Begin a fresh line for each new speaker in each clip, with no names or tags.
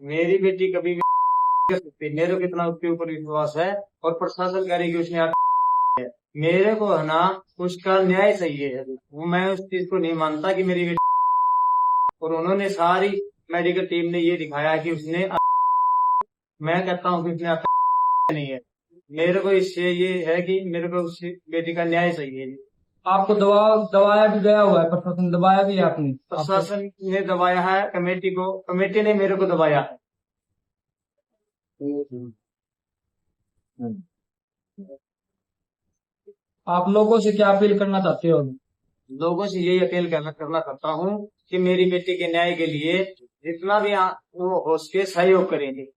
मेरी बेटी कभी भी कर सकती है, मेरे को कितना उसके ऊपर विश्वास है। और प्रशासन करेगी उसने मेरे को है ना, उसका न्याय चाहिए। वो मैं उस चीज को नहीं मानता कि मेरी बेटी, और उन्होंने सारी मेडिकल टीम ने ये दिखाया कि उसने, मैं कहता हूँ कि उसने नहीं है। मेरे को इससे ये है कि मेरे को उस बेटी का न्याय चाहिए।
आपको दबाया भी गया हुआ है, प्रशासन दबाया भी है आपने आपको।
प्रशासन ने दबाया है कमेटी को, कमेटी ने मेरे को दबाया है।
आप लोगों से क्या अपील करना चाहते हो?
लोगों से यही अपील करना चाहता हूँ कि मेरी बेटी के न्याय के लिए जितना भी वो हो सके सहयोग करेंगे।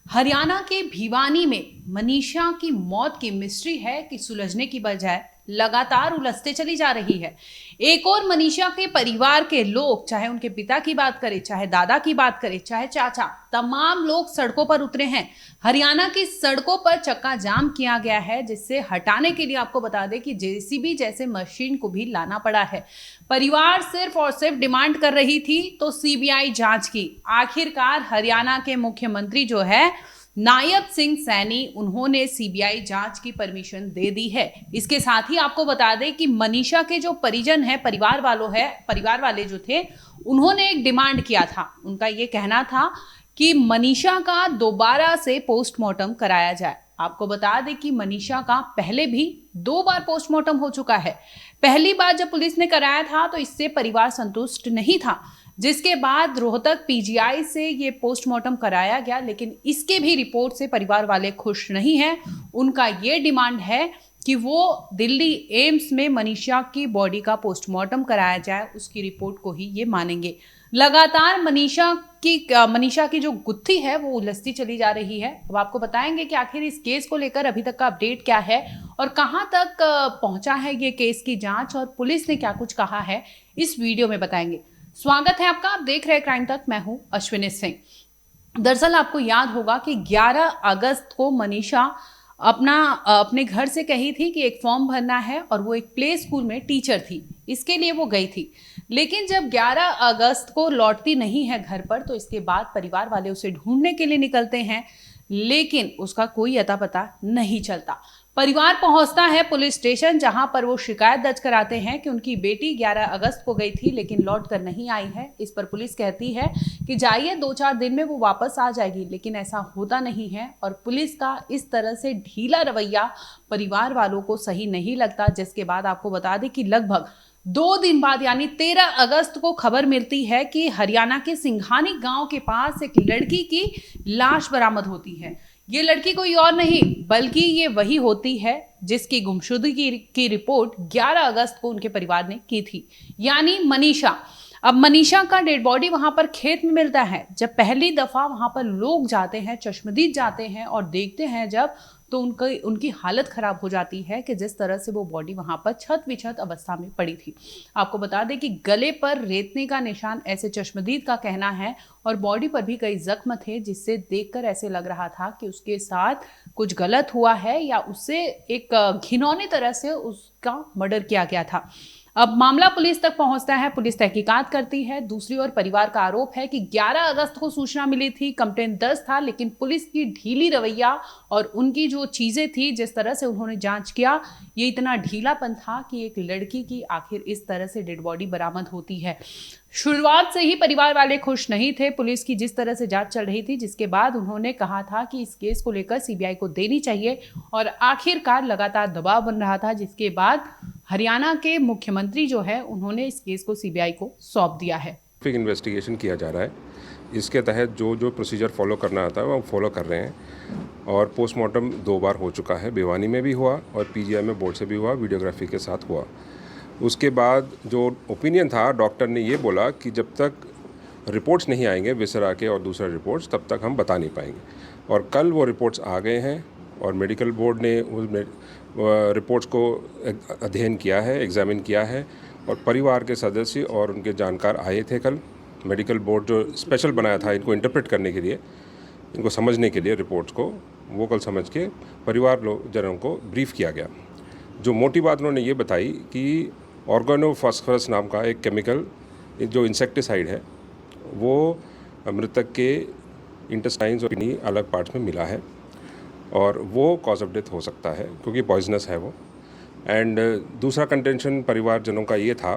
हरियाणा के भिवानी में मनीषा की मौत की मिस्ट्री है कि सुलझने की बजाय लगातार उलझते चली जा रही है। एक और मनीषा के परिवार के लोग, चाहे उनके पिता की बात करें, चाहे दादा की बात करें, चाहे चाचा, तमाम लोग सड़कों पर उतरे हैं। हरियाणा की सड़कों पर चक्का जाम किया गया है, जिससे हटाने के लिए आपको बता दें कि जेसीबी जैसे मशीन को भी लाना पड़ा है। परिवार सिर्फ और सिर्फ डिमांड कर रही थी तो सीबीआई जांच की। आखिरकार हरियाणा के मुख्यमंत्री जो है नायब सिंह सैनी, उन्होंने सीबीआई जांच की परमिशन दे दी है। इसके साथ ही आपको बता दें कि मनीषा के जो परिजन है, परिवार वाले जो थे, उन्होंने एक डिमांड किया था। उनका ये कहना था कि मनीषा का दोबारा से पोस्टमार्टम कराया जाए। आपको बता दें कि मनीषा का पहले भी 2 बार पोस्टमार्टम हो चुका है। पहली बार जब पुलिस ने कराया था तो इससे परिवार संतुष्ट नहीं था, जिसके बाद रोहतक पीजीआई से ये पोस्टमार्टम कराया गया, लेकिन इसके भी रिपोर्ट से परिवार वाले खुश नहीं हैं। उनका ये डिमांड है कि वो दिल्ली एम्स में मनीषा की बॉडी का पोस्टमार्टम कराया जाए, उसकी रिपोर्ट को ही ये मानेंगे। लगातार मनीषा की जो गुत्थी है वो उलझती चली जा रही है। अब आपको बताएंगे कि आखिर इस केस को लेकर अभी तक का अपडेट क्या है और कहां तक पहुंचा है ये केस की जांच, और पुलिस ने क्या कुछ कहा है, इस वीडियो में बताएंगे। स्वागत है आपका, आप देख रहे हैं क्राइम तक, मैं हूं अश्विनी सिंह। दरअसल आपको याद होगा कि 11 अगस्त को मनीषा अपने घर से कही थी कि एक फॉर्म भरना है, और वो एक प्ले स्कूल में टीचर थी, इसके लिए वो गई थी। लेकिन जब 11 अगस्त को लौटती नहीं है घर पर, तो इसके बाद परिवार वाले उसे ढूंढने के लिए निकलते हैं, लेकिन उसका कोई अता पता नहीं चलता। परिवार पहुंचता है पुलिस स्टेशन, जहां पर वो शिकायत दर्ज कराते हैं कि उनकी बेटी 11 अगस्त को गई थी लेकिन लौट कर नहीं आई है। इस पर पुलिस कहती है कि जाइए, 2-4 दिन में वो वापस आ जाएगी, लेकिन ऐसा होता नहीं है। और पुलिस का इस तरह से ढीला रवैया परिवार वालों को सही नहीं लगता, जिसके बाद आपको बता दें कि लगभग 2 दिन बाद यानी 13 अगस्त को खबर मिलती है कि हरियाणा के सिंघानी गांव के पास एक लड़की की लाश बरामद होती है। ये लड़की कोई और नहीं बल्कि ये वही होती है जिसकी गुमशुदगी की रिपोर्ट 11 अगस्त को उनके परिवार ने की थी, यानी मनीषा। अब मनीषा का डेड बॉडी वहां पर खेत में मिलता है। जब पहली दफा वहां पर लोग जाते हैं, चश्मदीद जाते हैं और देखते हैं जब, तो उनकी हालत खराब हो जाती है कि जिस तरह से वो बॉडी वहां पर छत विछत अवस्था में पड़ी थी। आपको बता दें कि गले पर रेतने का निशान, ऐसे चश्मदीद का कहना है, और बॉडी पर भी कई जख्म थे, जिससे देखकर ऐसे लग रहा था कि उसके साथ कुछ गलत हुआ है या उससे एक घिनौनी तरह से उसका मर्डर किया गया था। अब मामला पुलिस तक पहुंचता है, पुलिस तहकीकात करती है। दूसरी ओर परिवार का आरोप है कि 11 अगस्त को सूचना मिली थी, कंप्लेंट दर्ज था, लेकिन पुलिस की ढीली रवैया और उनकी जो चीजें थी, जिस तरह से उन्होंने जांच किया, ये इतना ढीलापन था कि एक लड़की की आखिर इस तरह से डेड बॉडी बरामद होती है। शुरुआत से ही परिवार वाले खुश नहीं थे पुलिस की जिस तरह से जांच चल रही थी, जिसके बाद उन्होंने कहा था कि इस केस को लेकर सीबीआई को देनी चाहिए, और आखिरकार लगातार दबाव बन रहा था, जिसके बाद हरियाणा के मुख्यमंत्री जो है उन्होंने इस केस को सीबीआई को सौंप दिया है।
इन्वेस्टिगेशन किया जा रहा है, इसके तहत जो जो प्रोसीजर फॉलो करना आता है वो हम फॉलो कर रहे हैं। और पोस्टमार्टम 2 बार हो चुका है, भिवानी में भी हुआ और पीजीआई में बोर्ड से भी हुआ, वीडियोग्राफी के साथ हुआ। उसके बाद जो ओपिनियन था, डॉक्टर ने ये बोला कि जब तक रिपोर्ट्स नहीं आएंगे विसरा के और दूसरा रिपोर्ट्स, तब तक हम बता नहीं पाएंगे। और कल वो रिपोर्ट्स आ गए हैं और मेडिकल बोर्ड ने उस रिपोर्ट्स को अध्ययन किया है, एग्जामिन किया है, और परिवार के सदस्य और उनके जानकार आए थे कल। मेडिकल बोर्ड जो स्पेशल बनाया था इनको इंटरप्रेट करने के लिए, इनको समझने के लिए रिपोर्ट्स को, वो कल समझ के परिवार जनों को ब्रीफ किया गया। जो मोटी बात उन्होंने ये बताई कि ऑर्गेनोफॉस्फोरस नाम का एक केमिकल जो इंसेक्टिसाइड है, वो मृतक के इंटेस्टाइन्स और किडनी अलग पार्ट्स में मिला है और वो कॉज ऑफ डेथ हो सकता है क्योंकि पॉइजनस है वो। एंड दूसरा कंटेंशन परिवारजनों का ये था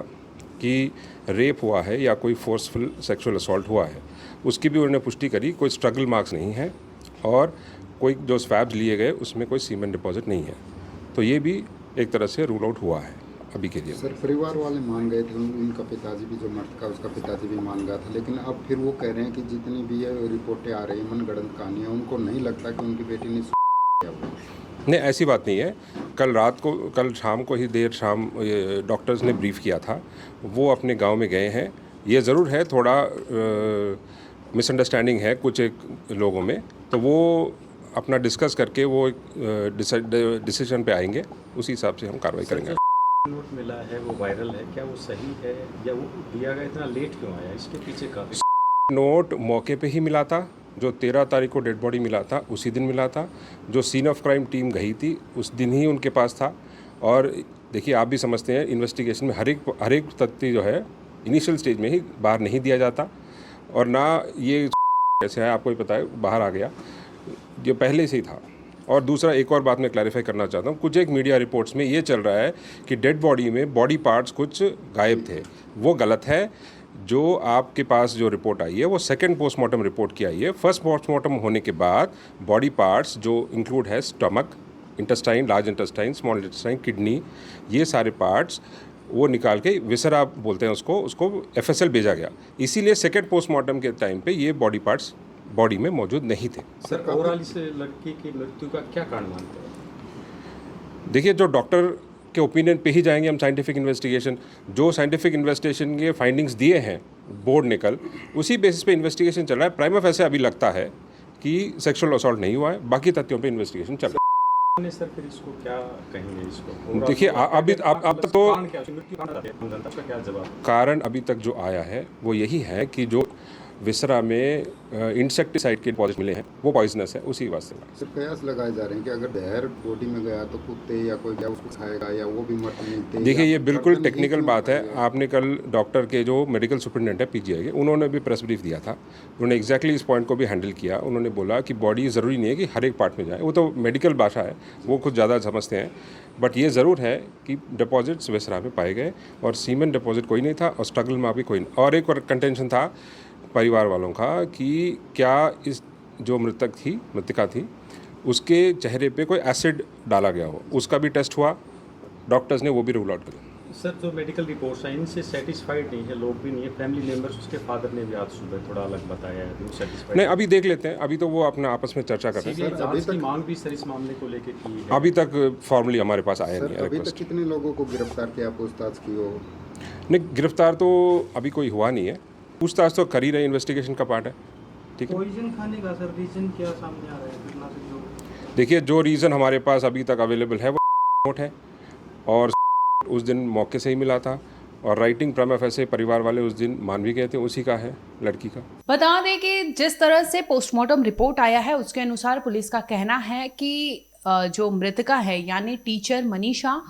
कि रेप हुआ है या कोई फोर्सफुल सेक्सुअल असॉल्ट हुआ है, उसकी भी उन्होंने पुष्टि करी। कोई स्ट्रगल मार्क्स नहीं है और कोई जो स्वैब्स लिए गए उसमें कोई सीमेंट डिपॉजिट नहीं है, तो ये भी एक तरह से रूल आउट हुआ है अभी के लिए।
सर परिवार वाले मान गए थे, उनका पिताजी भी जो मृतक उसका पिताजी भी मान गया था, लेकिन अब फिर वो कह रहे हैं कि जितनी भी ये रिपोर्टें आ रही हैं मनगढ़ंत कहानियाँ, उनको नहीं लगता कि उनकी बेटी ने किया हुआ।
नहीं, ऐसी बात नहीं है। कल शाम को ही देर शाम डॉक्टर्स ने ब्रीफ किया था, वो अपने गांव में गए हैं। ये ज़रूर है थोड़ा मिसअंडरस्टैंडिंग है कुछ एक लोगों में, तो वो अपना डिस्कस करके वो डिसीजन पे आएंगे, उसी हिसाब से हम कार्रवाई करेंगे।
नोट मिला है वो वायरल है, क्या वो सही है या वो दिया गया इतना लेट क्यों आया, इसके पीछे काफी
नोट मौके पे ही मिला था, जो 13 तारीख को डेड बॉडी मिला था उसी दिन मिला था, जो सीन ऑफ क्राइम टीम गई थी उस दिन ही उनके पास था। और देखिए आप भी समझते हैं इन्वेस्टिगेशन में हर एक तथ्य जो है इनिशियल स्टेज में ही बाहर नहीं दिया जाता, और ना ये कैसे है आपको ही पता है बाहर आ गया, ये पहले से ही था। और दूसरा एक और बात मैं क्लैरिफाई करना चाहता हूँ, कुछ एक मीडिया रिपोर्ट्स में ये चल रहा है कि डेड बॉडी में बॉडी पार्ट्स कुछ गायब थे, वो गलत है। जो आपके पास जो रिपोर्ट आई है वो सेकंड पोस्टमार्टम रिपोर्ट की आई है। फर्स्ट पोस्टमार्टम होने के बाद बॉडी पार्ट्स जो इंक्लूड है stomach, intestine, large intestine, small intestine, kidney, ये सारे पार्ट्स वो निकाल के विसरा बोलते हैं उसको FSL भेजा गया। इसीलिए सेकंड पोस्टमार्टम के टाइम पे ये बॉडी पार्ट्स बॉडी में मौजूद नहीं थे।
सर ओवरऑल इस लड़की की मृत्यु का क्या कारण मानते हैं?
देखिए जो डॉक्टर के ओपिनियन पे ही जाएंगे हम। साइंटिफिक इन्वेस्टिगेशन, जो साइंटिफिक इन्वेस्टिगेशन के फाइंडिंग्स दिए हैं बोर्ड ने कल, उसी बेसिस पे इन्वेस्टिगेशन चल रहा है। प्राइमा फेसे अभी लगता है कि सेक्सुअल असॉल्ट नहीं हुआ है, बाकी तथ्यों पे इन्वेस्टिगेशन चल रहा है।
सर फिर इसको क्या कहेंगे इसको?
देखिए अभी अब तक तो
क्या जवाब?
कारण अभी तक जो आया है वो यही है कि जो विसरा में इंसेक्टिसाइड के डिपॉजिट मिले हैं वो पॉइजनस है, उसी वास्ते।
सिर्फ कयास लगाए जा रहे हैं कि अगर जहर बॉडी में गया तो कुत्ते या कोई क्या उसको खाएगा या वो भी मर मिलते।
देखिए ये बिल्कुल टेक्निकल बात है। आपने कल डॉक्टर के जो मेडिकल सुपरिटेंडेंट है PGI के, उन्होंने भी प्रेस ब्रीफ दिया था, उन्होंने एग्जैक्टली इस पॉइंट को भी हैंडल किया। उन्होंने बोला कि बॉडी ज़रूरी नहीं है कि हर एक पार्ट में जाए, वो तो मेडिकल भाषा है, वो कुछ ज़्यादा समझते हैं, बट ये ज़रूर है कि डिपॉजिट्स विसरा में पाए गए और सीमेंट डिपॉजिट कोई नहीं था और स्ट्रगल में भी कोई नहीं। और एक और कंटेंशन था परिवार वालों का कि क्या इस जो मृतिका थी उसके चेहरे पे कोई एसिड डाला गया हो, उसका भी टेस्ट हुआ, डॉक्टर्स ने वो भी रूल आउट किया।
सर जो मेडिकल रिपोर्ट्स हैं इनसे सेटिस्फाइड नहीं है लोग भी नहीं है, फैमिली मेंबर्स, उसके फादर ने भी आज सुबह थोड़ा अलग बताया है, सेटिस्फाइड
नहीं अभी देख लेते हैं, अभी तो वो अपना आपस में चर्चा कर रहे हैं।
जांच की मांग भी सर इस मामले को लेकर की है।
अभी तक फॉर्मली हमारे पास आया नहीं है
अभी तक
रिक्वेस्ट।
कितने लोगों को गिरफ्तार किया, पूछताछ की हो?
नहीं गिरफ्तार तो अभी कोई हुआ नहीं है, पूछताछ तो कर ही रहे, इन्वेस्टिगेशन का पार्ट है। ठीक है,
पॉइजन खाने का सर रीजन क्या सामने आ रहा है घटना से जो?
देखिए जो रीज़न हमारे पास अभी तक अवेलेबल है वो नोट है और उस दिन मौके से ही मिला था, और राइटिंग प्राइमा फेसे परिवार वाले उस दिन मान भी गए थे, उसी का है लड़की का।
बता दें कि जिस तरह से पोस्टमार्टम रिपोर्ट आया है उसके अनुसार पुलिस का कहना है कि जो मृतका है यानी टीचर मनीषा,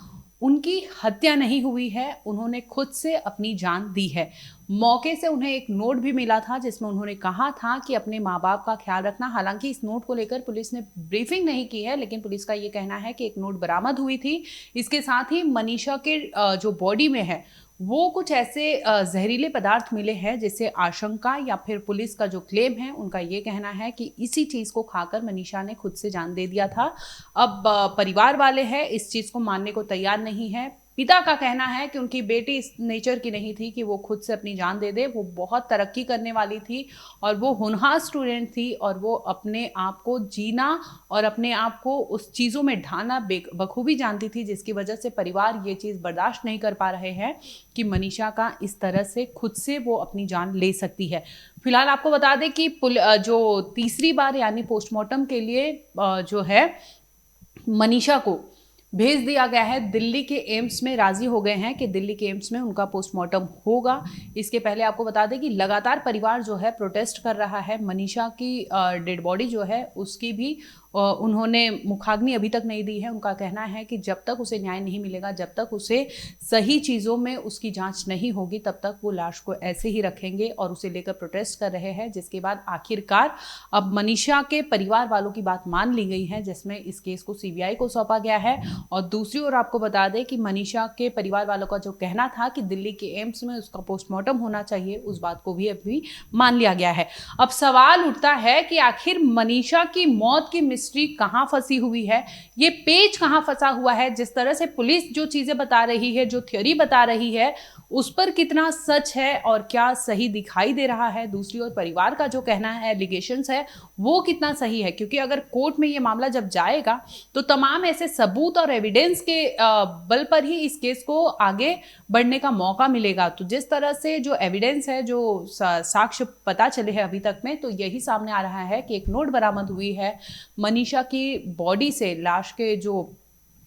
उनकी हत्या नहीं हुई है, उन्होंने खुद से अपनी जान दी है। मौके से उन्हें एक नोट भी मिला था जिसमें उन्होंने कहा था कि अपने माँ बाप का ख्याल रखना। हालांकि इस नोट को लेकर पुलिस ने ब्रीफिंग नहीं की है, लेकिन पुलिस का ये कहना है कि एक नोट बरामद हुई थी। इसके साथ ही मनीषा के जो बॉडी में है वो कुछ ऐसे जहरीले पदार्थ मिले हैं जिससे आशंका या फिर पुलिस का जो क्लेम है उनका ये कहना है कि इसी चीज़ को खाकर मनीषा ने खुद से जान दे दिया था। अब परिवार वाले हैं इस चीज़ को मानने को तैयार नहीं है। पिता का कहना है कि उनकी बेटी इस नेचर की नहीं थी कि वो खुद से अपनी जान दे दे, वो बहुत तरक्की करने वाली थी और वो होनहार स्टूडेंट थी और वो अपने आप को जीना और अपने आप को उस चीज़ों में ढालना बखूबी जानती थी, जिसकी वजह से परिवार ये चीज़ बर्दाश्त नहीं कर पा रहे हैं कि मनीषा का इस तरह से खुद से वो अपनी जान ले सकती है। फिलहाल आपको बता दें कि जो तीसरी बार यानी पोस्टमार्टम के लिए जो है मनीषा को भेज दिया गया है। दिल्ली के एम्स में राजी हो गए हैं कि दिल्ली के एम्स में उनका पोस्टमार्टम होगा। इसके पहले आपको बता दें कि लगातार परिवार जो है प्रोटेस्ट कर रहा है। मनीषा की डेड बॉडी जो है उसकी भी उन्होंने मुखाग्नि अभी तक नहीं दी है। उनका कहना है कि जब तक उसे न्याय नहीं मिलेगा, जब तक उसे सही चीज़ों में उसकी जांच नहीं होगी, तब तक वो लाश को ऐसे ही रखेंगे और उसे लेकर प्रोटेस्ट कर रहे हैं। जिसके बाद आखिरकार अब मनीषा के परिवार वालों की बात मान ली गई है, जिसमें इस केस को सीबीआई को सौंपा गया है। और दूसरी ओर आपको बता दें कि मनीषा के परिवार वालों का जो कहना था कि दिल्ली के एम्स में उसका पोस्टमार्टम होना चाहिए, उस बात को भी अभी मान लिया गया है। अब सवाल उठता है कि आखिर मनीषा की मौत की मिस्ट्री कहां फंसी हुई है, ये पेच कहां फंसा हुआ है। जिस तरह से पुलिस जो चीजें बता रही है, जो थ्योरी बता रही है, उस पर कितना सच है और क्या सही दिखाई दे रहा है। दूसरी ओर परिवार का जो कहना है, एलिगेशंस है, वो कितना सही है। क्योंकि अगर कोर्ट में ये मामला जब जाएगा तो तमाम ऐसे सबूत और एविडेंस के बल पर ही इस केस को आगे बढ़ने का मौका मिलेगा। तो जिस तरह से जो एविडेंस है, जो साक्ष्य पता चले हैं अभी तक में, तो यही सामने आ रहा है कि एक नोट बरामद हुई है मनीषा की बॉडी से। लाश के जो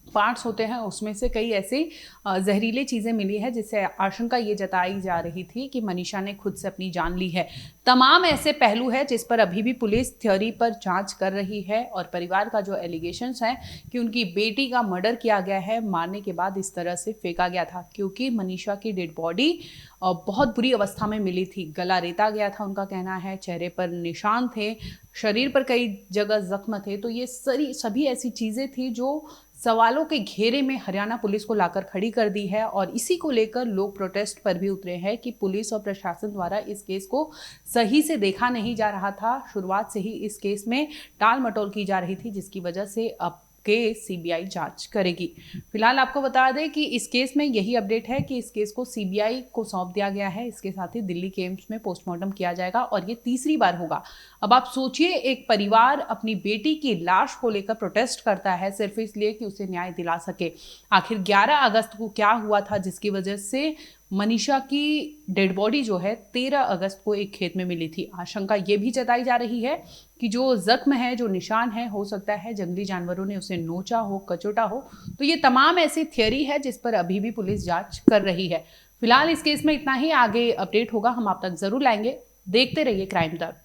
पार्ट्स होते हैं उसमें से कई ऐसी जहरीली चीज़ें मिली है, जिससे आशंका ये जताई जा रही थी कि मनीषा ने खुद से अपनी जान ली है। तमाम ऐसे पहलू है जिस पर अभी भी पुलिस थ्योरी पर जांच कर रही है। और परिवार का जो एलिगेशंस है कि उनकी बेटी का मर्डर किया गया है, मारने के बाद इस तरह से फेंका गया था। क्योंकि मनीषा की डेड बॉडी बहुत बुरी अवस्था में मिली थी, गला रेता गया था उनका कहना है, चेहरे पर निशान थे, शरीर पर कई जगह जख्म थे। तो ये सभी ऐसी चीज़ें थी जो सवालों के घेरे में हरियाणा पुलिस को लाकर खड़ी कर दी है। और इसी को लेकर लोग प्रोटेस्ट पर भी उतरे हैं कि पुलिस और प्रशासन द्वारा इस केस को सही से देखा नहीं जा रहा था। शुरुआत से ही इस केस में टाल मटोल की जा रही थी, जिसकी वजह से अब केस सीबीआई जांच करेगी। फिलहाल आपको बता दें कि इस केस में यही अपडेट है कि इस केस को सीबीआई को सौंप दिया गया है। इसके साथ ही दिल्ली के एम्स में पोस्टमार्टम किया जाएगा और ये तीसरी बार होगा। अब आप सोचिए, एक परिवार अपनी बेटी की लाश को लेकर प्रोटेस्ट करता है सिर्फ इसलिए कि उसे न्याय दिला सके। आखिर 11 अगस्त को क्या हुआ था जिसकी वजह से मनीषा की डेड बॉडी जो है 13 अगस्त को एक खेत में मिली थी। आशंका ये भी जताई जा रही है कि जो जख्म है, जो निशान है, हो सकता है जंगली जानवरों ने उसे नोचा हो, कचोटा हो। तो ये तमाम ऐसी थियरी है जिस पर अभी भी पुलिस जांच कर रही है। फिलहाल इस केस में इतना ही। आगे अपडेट होगा, हम आप तक जरूर लाएंगे। देखते रहिए क्राइम दर्द।